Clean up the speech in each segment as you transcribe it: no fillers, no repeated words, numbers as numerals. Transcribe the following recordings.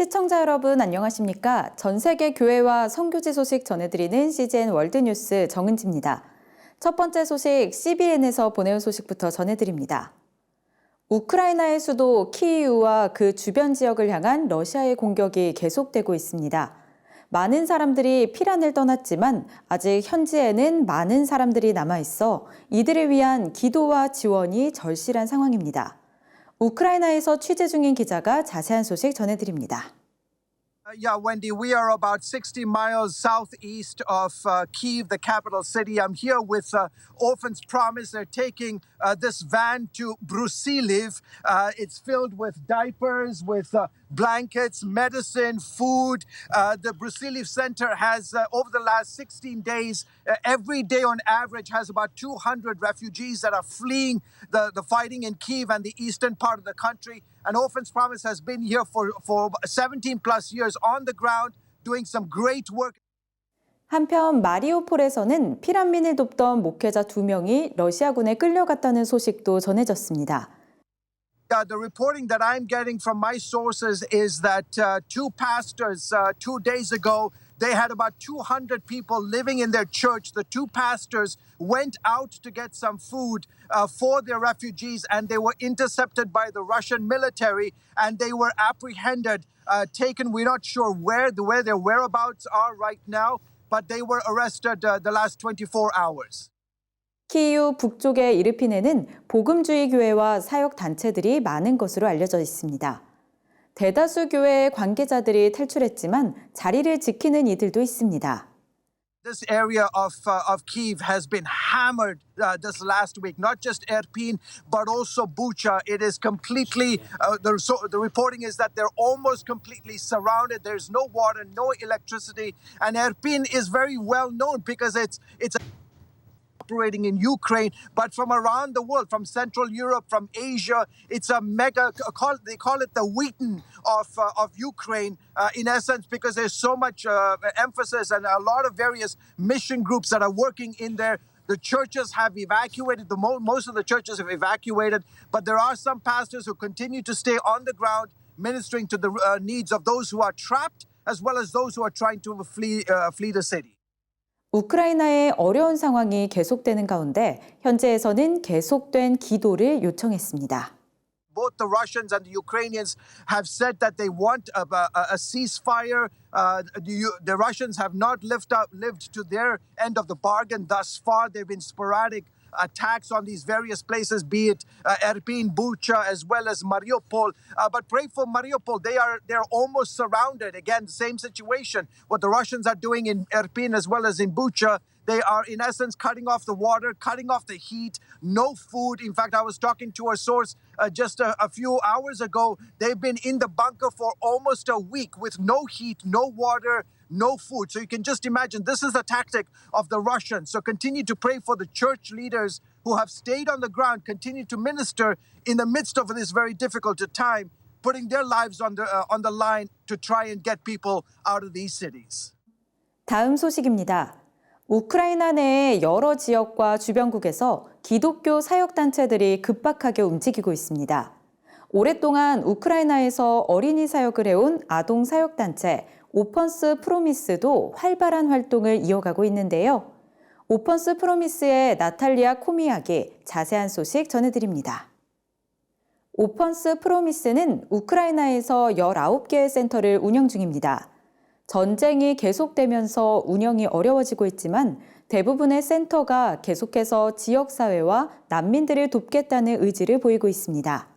시청자 여러분 안녕하십니까? 전 세계 교회와 선교지 소식 전해드리는 CGN월드뉴스 정은지입니다. 첫 번째 소식 CBN에서 보내온 소식부터 전해드립니다. 우크라이나의 수도 키이우와 그 주변 지역을 향한 러시아의 공격이 계속되고 있습니다. 많은 사람들이 피란을 떠났지만 아직 현지에는 많은 사람들이 남아있어 이들을 위한 기도와 지원이 절실한 상황입니다. 우크라이나에서 취재 중인 기자가 자세한 소식 전해드립니다. Yeah, Wendy, we are about 60 miles southeast of Kyiv, the capital city. I'm here with Orphans Promise. They're taking this van to Brusiliv. It's filled with diapers, with blankets, medicine, food. The Brusiliv Center has, over the last 16 days, every day on average, has about 200 refugees that are fleeing the fighting in Kyiv and the eastern part of the country. And Orphans Promise has been here for 17 plus years on the ground doing some great work. 한편 마리우폴에서는 피난민을 돕던 목회자 2명이 러시아군에 끌려갔다는 소식도 전해졌습니다. The reporting that I'm getting from my sources is that two pastors 2 days ago, they had about 200 people living in their church. The two pastors went out to get some food for their refugees, and they were intercepted by the Russian military, and they were apprehended, taken. We're not sure where their whereabouts are right now, but they were arrested the last 24 hours. 키이우 북쪽의 이르핀에는 복음주의 교회와 사역 단체들이 많은 것으로 알려져 있습니다. 대다수 교회의 관계자들이 탈출했지만 자리를 지키는 이들도 있습니다. This area of Kyiv has been hammered this last week, not just Irpin, but also Bucha. It is completely, the reporting is that they're almost completely surrounded. There's no water, no electricity. And Irpin is very well known because it's operating in Ukraine, but from around the world, from Central Europe, from Asia, it's a mega, they call it the Wheaton of Ukraine, in essence, because there's so much emphasis and a lot of various mission groups that are working in there. The churches have evacuated, most of the churches have evacuated, but there are some pastors who continue to stay on the ground, ministering to the needs of those who are trapped, as well as those who are trying to flee the city. 우크라이나의 어려운 상황이 계속되는 가운데 현지에서는 계속된 기도를 요청했습니다. Both the Russians and the Ukrainians have said that they want a ceasefire. The Russians have not lived to their end of the bargain thus far. There have been sporadic attacks on these various places, be it Irpin, Bucha, as well as Mariupol. But pray for Mariupol. They're almost surrounded. Again, same situation. What the Russians are doing in Irpin as well as in Bucha, they are, in essence, cutting off the water, cutting off the heat, no food. In fact, I was talking to a source just a few hours ago. They've been in the bunker for almost a week with no heat, no water, no food. So you can just imagine this is the tactic of the Russians. So continue to pray for the church leaders who have stayed on the ground, continue to minister in the midst of this very difficult time, putting their lives on the line to try and get people out of these cities. 다음 소식입니다. 우크라이나 내의 여러 지역과 주변국에서 기독교 사역단체들이 급박하게 움직이고 있습니다. 오랫동안 우크라이나에서 어린이 사역을 해온 아동 사역단체 오펀스 프로미스도 활발한 활동을 이어가고 있는데요. 오펀스 프로미스의 나탈리아 코미약이 자세한 소식 전해드립니다. 오펀스 프로미스는 우크라이나에서 19개의 센터를 운영 중입니다. 전쟁이 계속되면서 운영이 어려워지고 있지만 대부분의 센터가 계속해서 지역사회와 난민들을 돕겠다는 의지를 보이고 있습니다.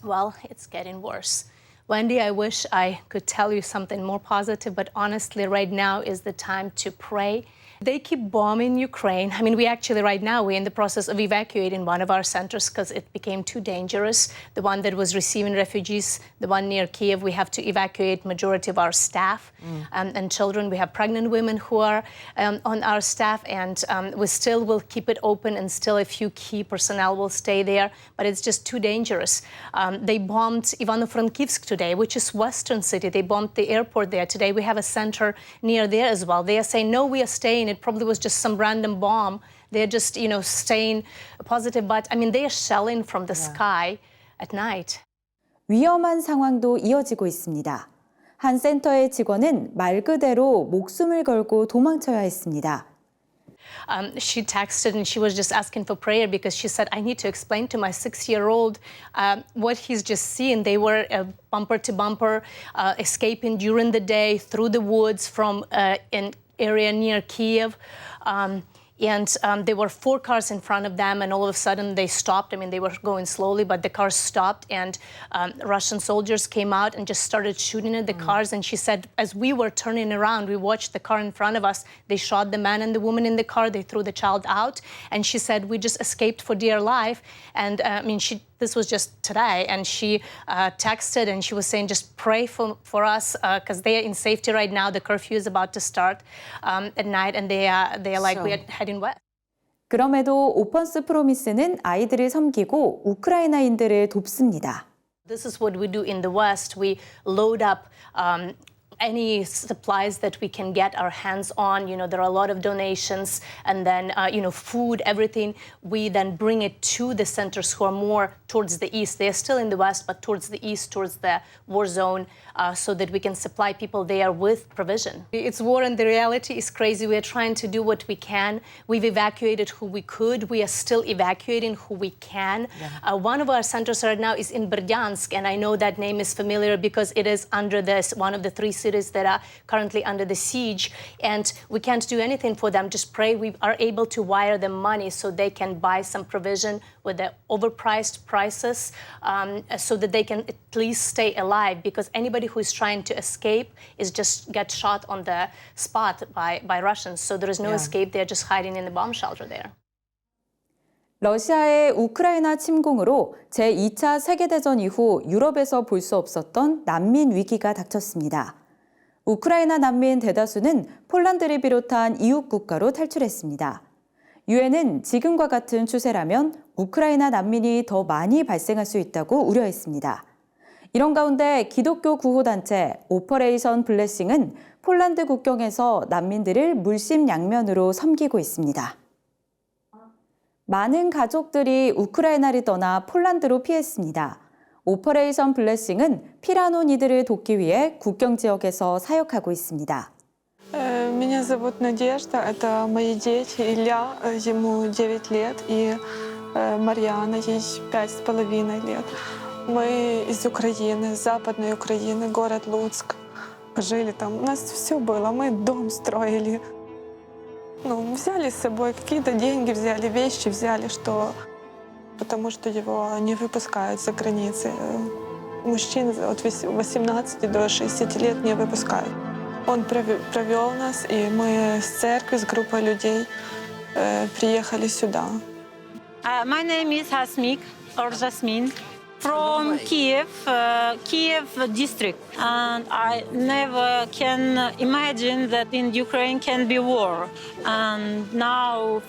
Well, it's getting worse. Wendy, I wish I could tell you something more positive, but honestly, right now is the time to pray. They keep bombing Ukraine. I mean, right now, we're in the process of evacuating one of our centers because it became too dangerous. The one that was receiving refugees, the one near Kyiv, we have to evacuate majority of our staff and children. We have pregnant women who are on our staff, and we still will keep it open, and still a few key personnel will stay there, but it's just too dangerous. They bombed Ivano-Frankivsk today, which is western city. They bombed the airport there. Today we have a center near there as well. They are saying, no, we are staying. It probably was just some random bomb. They're just, staying positive. But, I mean, they are shelling from the sky at night. 위험한 상황도 이어지고 있습니다. 한 센터의 직원은 말 그대로 목숨을 걸고 도망쳐야 했습니다. She texted and she was just asking for prayer because she said, I need to explain to my 6-year-old what he's just seen. They were bumper to bumper, escaping during the day through the woods from an area near Kiev. And there were 4 cars in front of them, and all of a sudden they stopped. I mean, they were going slowly, but the cars stopped, and Russian soldiers came out and just started shooting at the cars. And she said, as we were turning around, we watched the car in front of us. They shot the man and the woman in the car. They threw the child out. And she said, we just escaped for dear life. And this was just today, and she texted and she was saying, just pray for us because they are in safety right now. The curfew is about to start at night, and they are like, we are heading west. 그럼에도 오펀스 프로미스는 아이들을 섬기고 우크라이나인들을 돕습니다. This is what we do in the West. We load up any supplies that we can get our hands on. You know, there are a lot of donations, and then, food, everything. We then bring it to the centers who are more towards the east. They are still in the West, but towards the east, towards the war zone, so that we can supply people there with provision. It's war, and the reality is crazy. We are trying to do what we can. We've evacuated who we could. We are still evacuating who we can. Yeah. One of our centers right now is in Berdyansk, and I know that name is familiar because it is under one of the 3 cities that are currently under the siege, and we can't do anything for them. Just pray we are able to wire them money so they can buy some provision with the overpriced prices, so that they can at least stay alive, because anybody who is trying to escape is just get shot on the spot by Russians. So there is no escape. They're just hiding in the bomb shelter there. 러시아의 우크라이나 침공으로 제2차 세계대전 이후 유럽에서 볼 수 없었던 난민 위기가 닥쳤습니다. 우크라이나 난민 대다수는 폴란드를 비롯한 이웃 국가로 탈출했습니다. 유엔은 지금과 같은 추세라면 우크라이나 난민이 더 많이 발생할 수 있다고 우려했습니다. 이런 가운데 기독교 구호단체 오퍼레이션 블레싱은 폴란드 국경에서 난민들을 물심양면으로 섬기고 있습니다. 많은 가족들이 우크라이나를 떠나 폴란드로 피했습니다. 오퍼레이션 블레싱은 피라노 이들을 돕기 위해 국경 지역에서 사역하고 있습니다. Меня зовут Надежда, это мои дети. Илья, ему 9 лет, и Марьяна, ей 5,5 лет. Мы из Украины, из Западной Украины, город Луцк. Жили там, у нас все было, мы дом строили. Взяли с собой какие-то деньги, взяли вещи, взяли, потому что его не выпускают за границы. Мужчин от 18 до 60 лет не выпускают. Он провел нас, и мы с церкви, с группой людей приехали сюда. My name is Hasmik, or Jasmine, from Kiev, Kiev district. And I never can imagine that in Ukraine can be war. And now,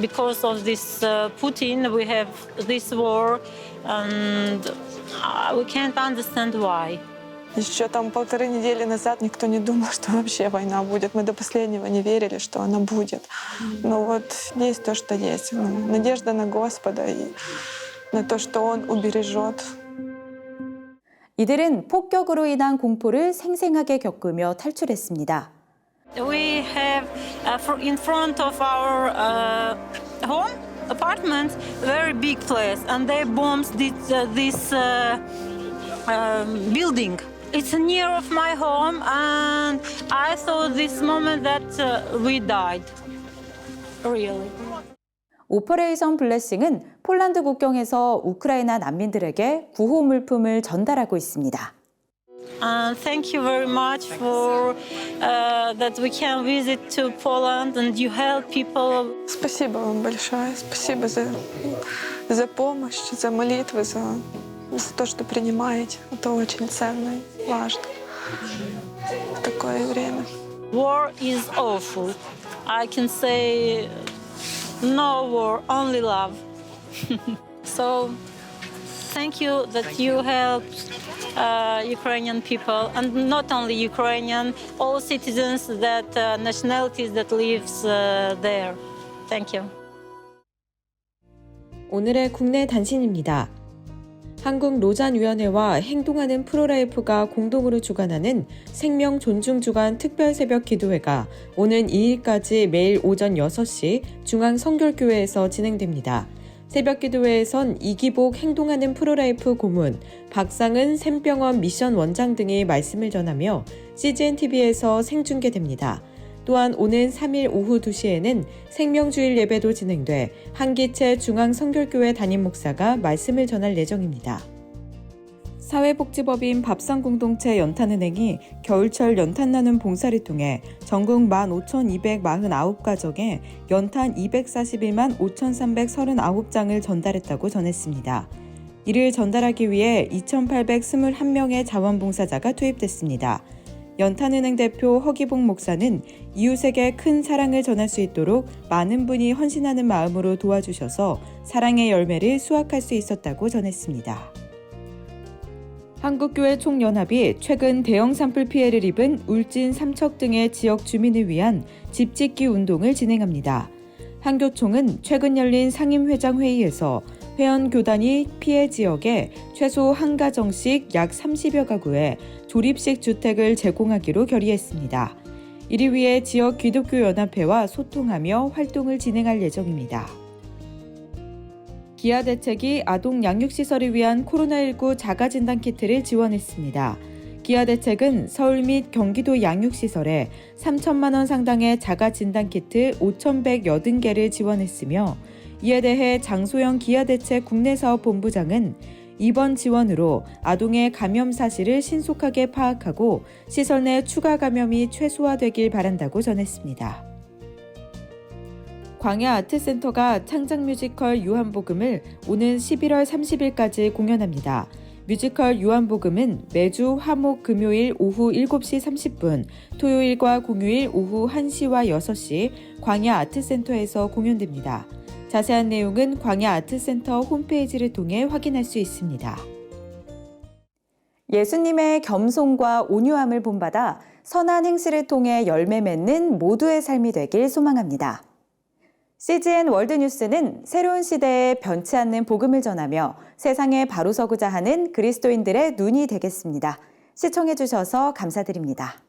because of this Putin, we have this war, and we can't understand why. Еще там 1,5 недели назад никто не думал, что вообще война будет. Мы до последнего не верили, что она будет. Но вот есть то, что есть. Надежда на Господа и на то, что Он убережет. 이들은 폭격으로 인한 공포를 생생하게 겪으며 탈출했습니다. We have in front of our home apartment very big place, and they bombed this building. It's near of my home, and I thought this moment that we died. Really. 오퍼레이션 블레싱은 폴란드 국경에서 우크라이나 난민들에게 구호 물품을 전달하고 있습니다. Thank you very much for that we can visit to Poland and you help people. Спасибо вам большое. Спасибо за помощь, за молитвы, за то, что принимаете. Это очень ценно и важно в такое время. War is awful. I can say no war, only love. So thank you that you helped Ukrainian people, and not only Ukrainian, all citizens that nationalities that lives there. Thank you. 오늘의 국내 단신입니다. 한국로잔위원회와 행동하는 프로라이프가 공동으로 주관하는 생명존중주간 특별새벽기도회가 오는 2일까지 매일 오전 6시 중앙성결교회에서 진행됩니다. 새벽기도회에선 이기복 행동하는 프로라이프 고문, 박상은 샘병원 미션 원장 등이 말씀을 전하며 CGNTV에서 생중계됩니다. 또한 오는 3일 오후 2시에는 생명주일 예배도 진행돼 한기채 중앙성결교회 담임 목사가 말씀을 전할 예정입니다. 사회복지법인 밥상공동체 연탄은행이 겨울철 연탄 나눔 봉사를 통해 전국 15,249가정에 연탄 241만 5,339장을 전달했다고 전했습니다. 이를 전달하기 위해 2,821명의 자원봉사자가 투입됐습니다. 연탄은행 대표 허기복 목사는 이웃에게 큰 사랑을 전할 수 있도록 많은 분이 헌신하는 마음으로 도와주셔서 사랑의 열매를 수확할 수 있었다고 전했습니다. 한국교회 총연합이 최근 대형 산불 피해를 입은 울진, 삼척 등의 지역 주민을 위한 집 짓기 운동을 진행합니다. 한교총은 최근 열린 상임회장 회의에서 회원 교단이 피해 지역에 최소 한 가정씩 약 30여 가구에 조립식 주택을 제공하기로 결의했습니다. 이를 위해 지역 기독교연합회와 소통하며 활동을 진행할 예정입니다. 기아대책이 아동양육시설을 위한 코로나19 자가진단키트를 지원했습니다. 기아대책은 서울 및 경기도 양육시설에 3천만 원 상당의 자가진단키트 5,180개를 지원했으며 이에 대해 장소영 기아대책 국내사업본부장은 이번 지원으로 아동의 감염 사실을 신속하게 파악하고 시설 내 추가 감염이 최소화되길 바란다고 전했습니다. 광야아트센터가 창작 뮤지컬 요한복음을 오는 11월 30일까지 공연합니다. 뮤지컬 요한복음은 매주 화목 금요일 오후 7시 30분, 토요일과 공휴일 오후 1시와 6시 광야아트센터에서 공연됩니다. 자세한 내용은 광야아트센터 홈페이지를 통해 확인할 수 있습니다. 예수님의 겸손과 온유함을 본받아 선한 행실을 통해 열매 맺는 모두의 삶이 되길 소망합니다. CGN월드뉴스는 새로운 시대에 변치 않는 복음을 전하며 세상에 바로 서고자 하는 그리스도인들의 눈이 되겠습니다. 시청해주셔서 감사드립니다.